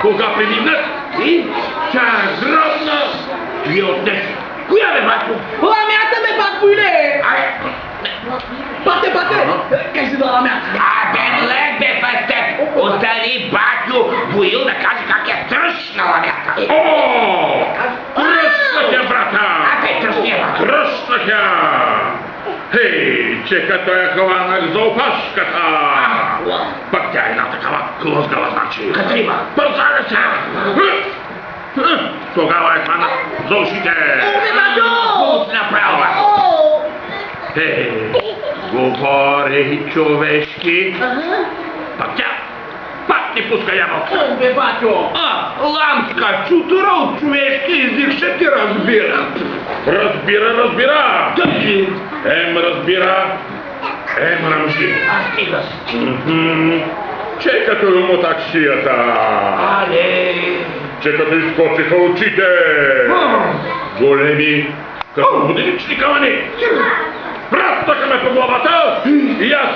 кога премигнат и тя грабна и отнесе. Коя бе, батко? Ламята бе, батко, или? Бате, кай си да ламята? Бе, лек бе, пастеп! Остани батю Боил да каже как е тръщна ламята. О! Тръщна я, брата! Бе, тръщния, батю. Тръщна я! Хей, чека той хванах за опашката! Пък тя една такава клъзгава, значи. Катрима. Пързаля се! Тогава е хванат за ушите! Бут направо. Хей, говори човешки. Пък тя пак не пуска ябълка. Бе, батю. Ламска чутура от човешки език ще ти разбира. Разбира! Държи. Разбира, мръмжи. Стига си. Че като умотах шията. Але. Че като изкочиха очите. Големи, като воденични камъни. Пръстаха ме по главата и аз,